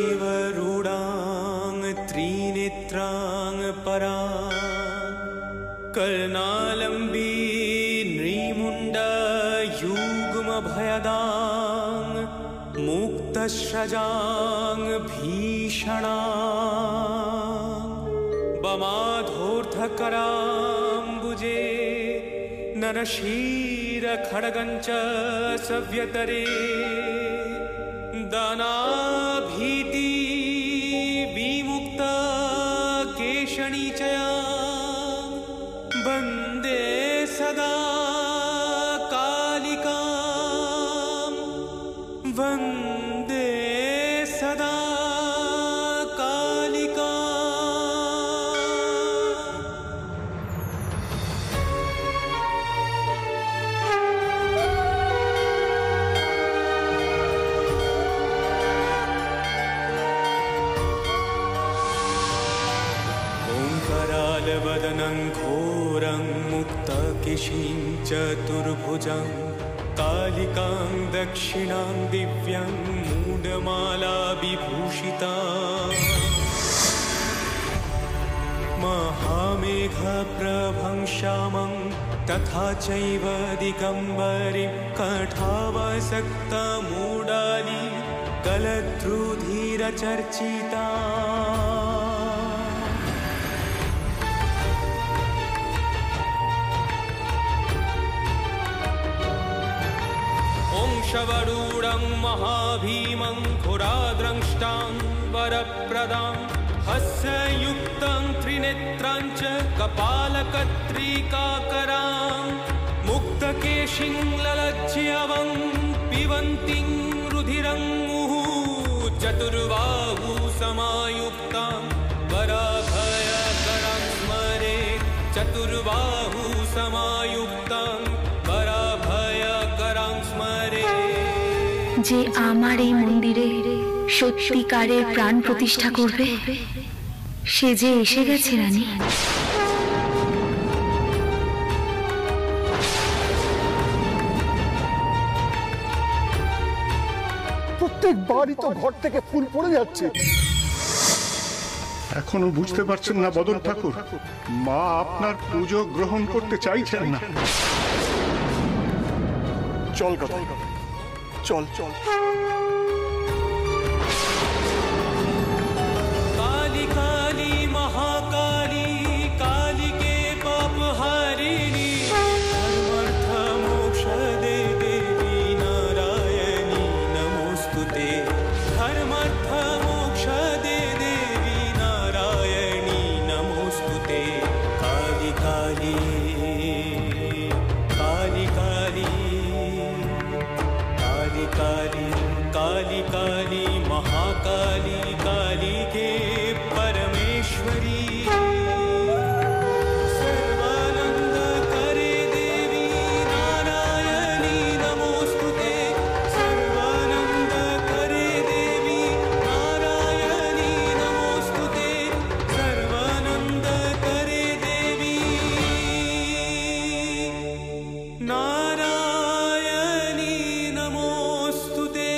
शबाशिवरूढां त्रिनेत्रां परां कर्णालम्बी नृमुण्डयुग्मभयदां मुक्तस्रजां भीषणां बमाधोर्धकराम्बुजे नरशीरखड्गं च सव्यतरे दानाभीति विमुक्ता केशणीचया वन्दे सदा कालिकां वन्दे सदा कालिकाम्। वदनं घोरं मुक्तकेशीं चतुर्भुजं कालिकां दक्षिणां दिव्यं मूढमाला विभूषितां महामेघप्रभं श्यामं तथा चैव दिगम्बरीं कठावसक्तमूडाली कलद्रुधिरचर्चिता शवरूढं महाभीमं खुराद्रंष्टां वरप्रदां हस्ययुक्तं त्रिनेत्रां च कपालकत्रिकाकरां मुक्तकेशीं ललज्जयवं पिबन्तीं रुधिरं मुहुः चतुर्बाहु समायुक्तां वराभयकरां स्मरे चतुर्बाहु समायुक्तां वराभयकरां स्मरे। যে আমার এই মন্দিরে সত্যিকারের প্রাণ প্রতিষ্ঠা করবে সে যে এসে গেছে রানী। প্রত্যেকবারই তো ঘর থেকে ফুল পড়ে যাচ্ছে। এখনো বুঝতে পারছেন না বদন ঠাকুর, মা আপনার পুজো গ্রহণ করতে চাইছেন না। চল কথা চল চল। काली काली महाकाली कालिके पापहारिणी धर्मार्थ मोक्ष दे देवी नारायणी नमोस्तुते धर्मार्थ मोक्ष दे देवी नारायणी नमोस्तुते काली काली काली काली काली काली काली महाकाली काली के परमेश्वरी सर्वानंद करे देवी नारायणी नमोस्तुते सर्वानंद करे देवी नारायणी नमोस्तुते सर्वानंद करे देवी नारायणी नमोस्तुते।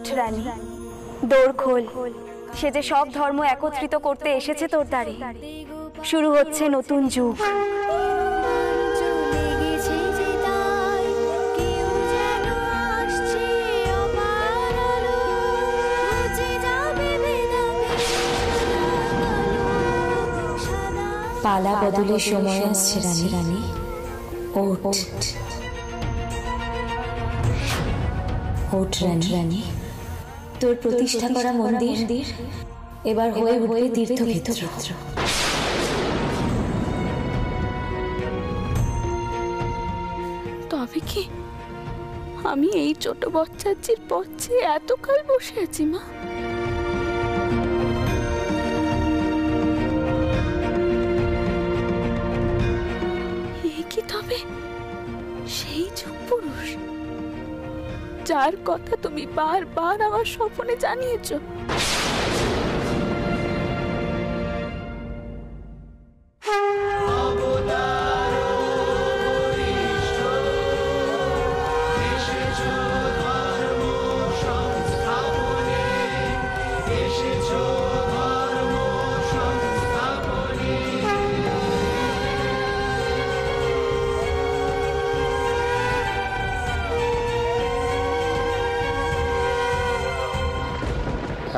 ওঠ রানী, দৌড় খোল। সে যে সব ধর্ম একত্রিত করতে এসেছে তোর দ্বারে। শুরু হচ্ছে নতুন যুগ। পালা বদলের সময় আসছে রানী, রানী ওঠ ওঠ রানী, রানী তোর প্রতিষ্ঠা করা মন্দির এবার হয়ে উঠবে তীর্থক্ষেত্র। তবে কি আমি এই ছোট বাচ্চার পথে এতকাল বসে আছি মা? কি তবে সেই যুগ পুরুষ যার কথা তুমি বারবার আমার স্বপ্নে জানিয়েছো?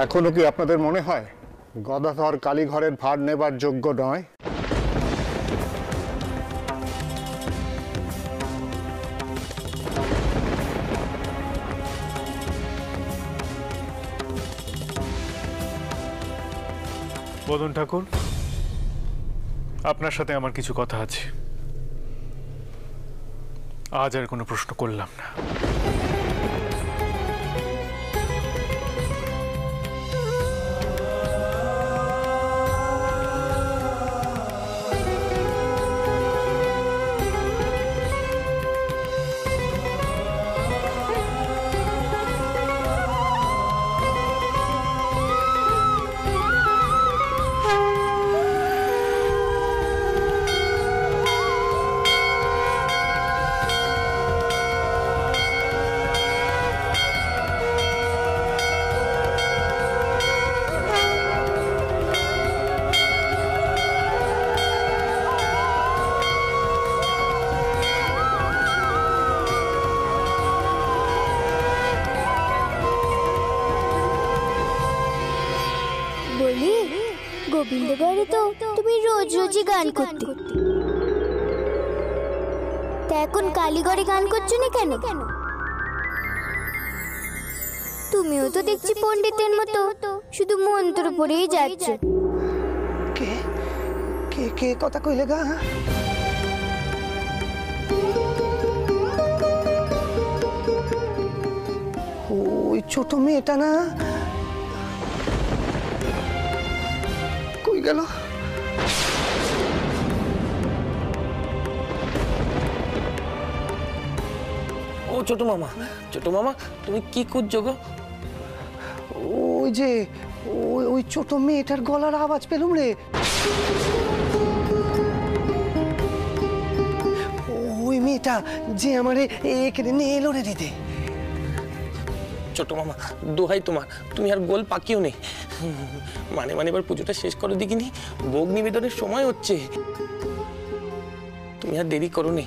এখনো কি আপনাদের মনে হয় গদাধর কালীঘরের ভার নেবার যোগ্য নয়? বদন ঠাকুর, আপনার সাথে আমার কিছু কথা আছে। আজ আর কোনো প্রশ্ন করলাম না। গোবিন্দগড়ে তো তুমি রোজ রোজই গান করতে, তা এখন কালীগড়ে গান করছো না কেন? তুমিও তো দেখছি পণ্ডিতের মতো শুধু মন্ত্র পড়েই যাচ্ছ। কে কে কে কথা কইলে গা? ওই ছোট মেয়েটা না? কই গেল? ও ছোট মামা, ছোট মামা তুমি কি করছো গো? ওই যে ওই ছোট মেয়েটার গলার আওয়াজ পেলুম রে। ওই মেয়েটা যে আমারে এখানে নিয়ে এলো রে দিতে। ছোট মামা দোহাই তোমার, তুমি আর গোল পাকিও নেই। মানে এবার পুজোটা শেষ করো দেখিনি, ভোগ নিবেদনের সময় হচ্ছে। তুমি আর দেরি করো নি।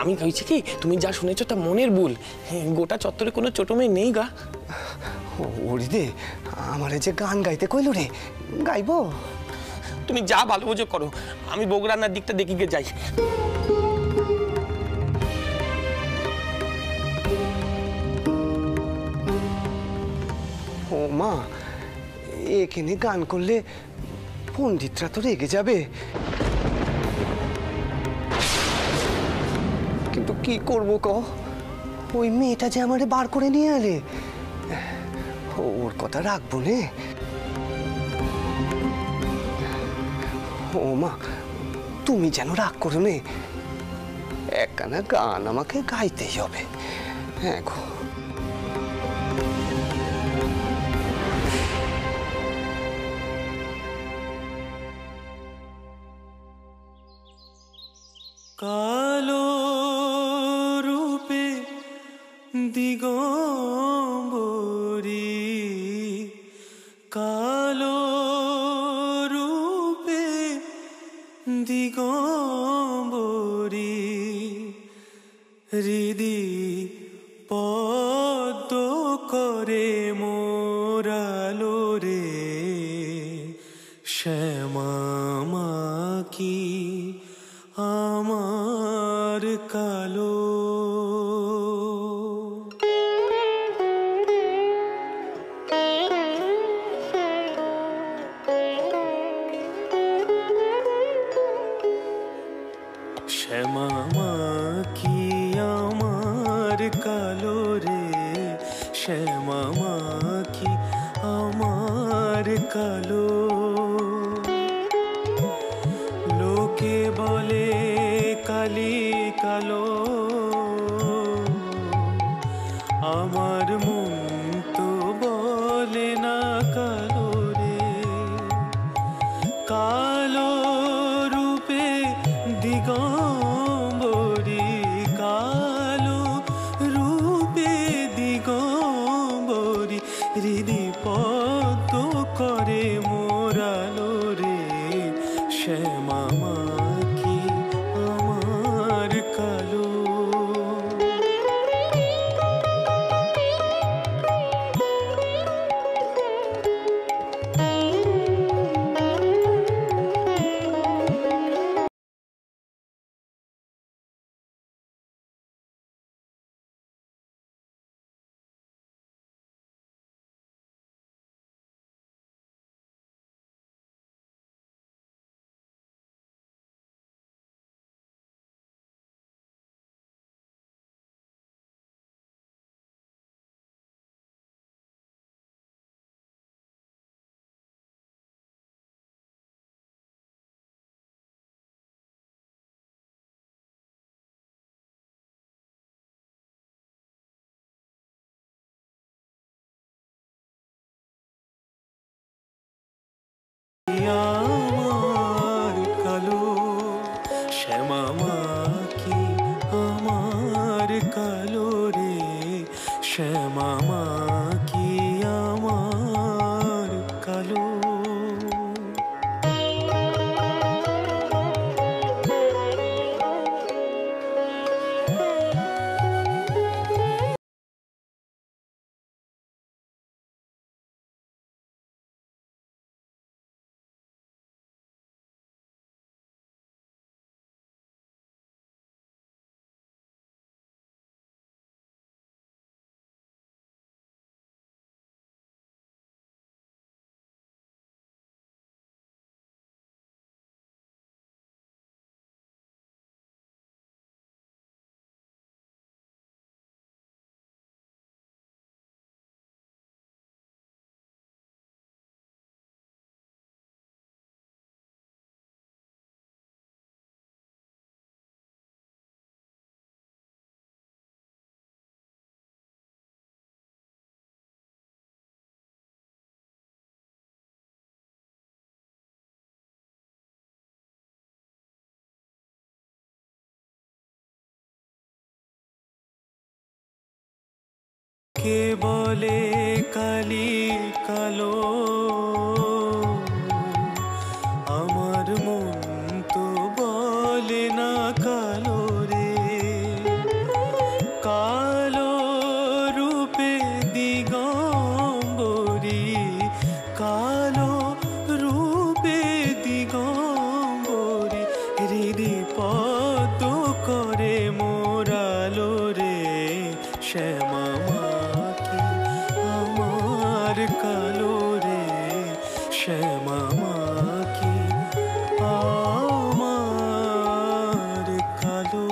আমি ভাবছি কি তুমি যা শুনেছো তা মনের ভুল। গোটা চত্বরে কোনো ছোট মেয়ে নেই গা। ওরে দে, আমারে যে গান গাইতে কইলো রে, গাইবো? তুমি যা ভালো বোঝো করো, আমি ভোগ রান্নার দিকটা দেখি গে যাই। ও মা, এখানে গান করলে পণ্ডিতরা তো রেগে যাবে। কিন্তু কি করবো ক? ওই মেয়েটা যে আমারে বার করে নিয়ে এলে, ওর কথা রাখবো নে। ও মা, তুমি যেন রাগ করো নে। একখানা গান আমাকে গাইতেই হবে। হ্যাঁ গো। কালো রূপে দিগম্বরী হৃদি পদ্ম করে মোরালো রে শ্যামা কি আমার কালো। শ্যামা কি আমার কালো রে শ্যামা কি আমার কালো। লোকে বলে কালি কালো আমার মন তো বলে না কালো রে। কালো রূপে দিগম্বরী কালো রূপে দিগম্বরী হৃদি পদ্ম করে মোরালো রে শ্যামা কি আমার কালো। আমার কালো শ্যামা কি আমার কালো রে শ্যামা কি আমার কালো। কে বলে কালি কালো আমার মন তো বলে না কালো রে। কালো রূপে দিগম্বরী কালো রূপে দিগম্বরী হৃদি পদ্ম করে মোরালো রে শ্যামা কি আমার কালো রে শ্যামা কি আমার কালো।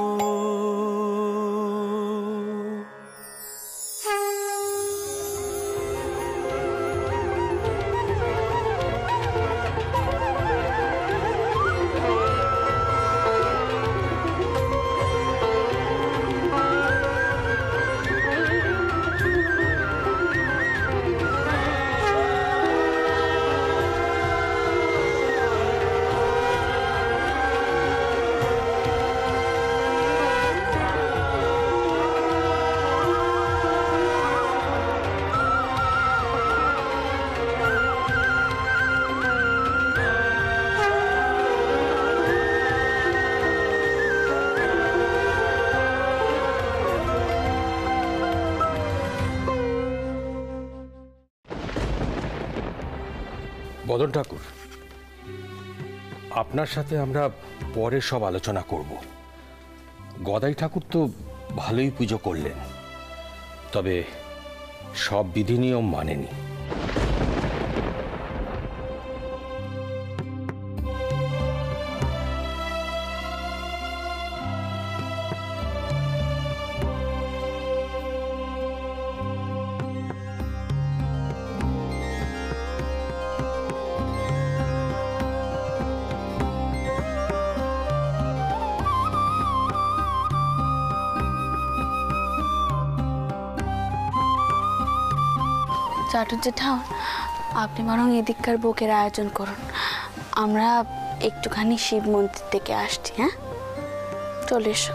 বদন ঠাকুর, আপনার সাথে আমরা পরে সব আলোচনা করব। গদাই ঠাকুর তো ভালোই পুজো করলেন, তবে সব বিধি নিয়ম মানেনি। চাটুর জেঠা, আপনি বরং এদিককার ভোগের আয়োজন করুন, আমরা একটুখানি শিব মন্দির থেকে আসছি। হ্যাঁ, চলে এসো।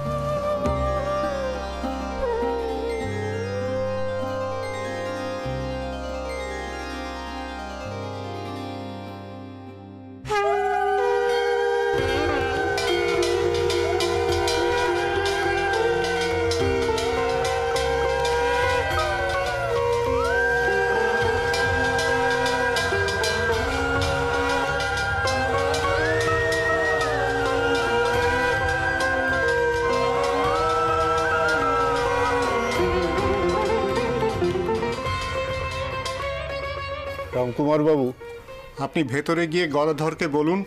রামকুমার বাবু, আপনি ভেতরে গিয়ে গদাধরকে বলুন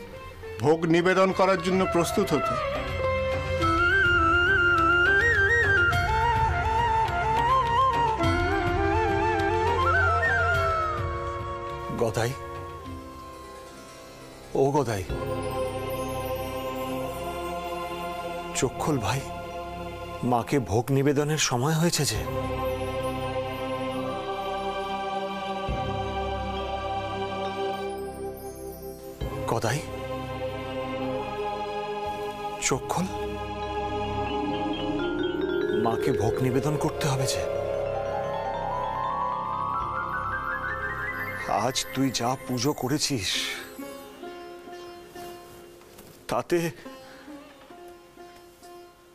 ভোগ নিবেদন করার জন্য প্রস্তুত হতে। গদাই, ও গদাই, চোখ খোল ভাই, মাকে ভোগ নিবেদনের সময় হয়েছে যে। গদাই, চোখ খোল, মাকে ভোগ নিবেদন করতে হবে যে। আজ তুই যা পুজো করেছিস তাতে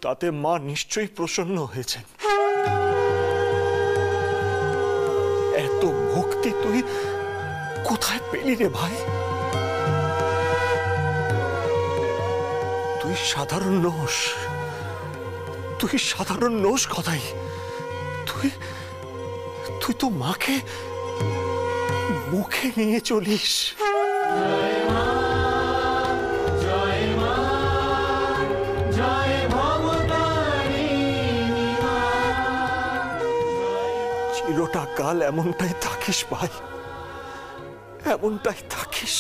তাতে মা নিশ্চয়ই প্রসন্ন হয়েছেন। এত ভক্তি তুই কোথায় পেলি রে ভাই? তুই সাধারণ নোস, তুই সাধারণ নোস গদাই। তুই তুই তো মাকে মুখে নিয়ে চলিস। চিরটা কাল এমনটাই থাকিস ভাই, এমনটাই থাকিস।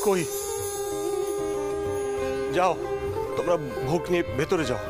কই যাও, তোমরা ভোগ নিয়ে ভেতরে যাও।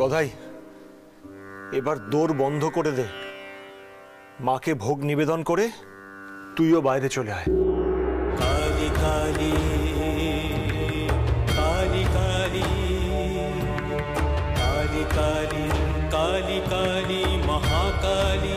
গদাই, এবার দোর বন্ধ করে দে, মাকে ভোগ নিবেদন করে তুইও বাইরে চলে আয়। কালী কালী কালী কালী কালী কালী কালী কালী মহাকালী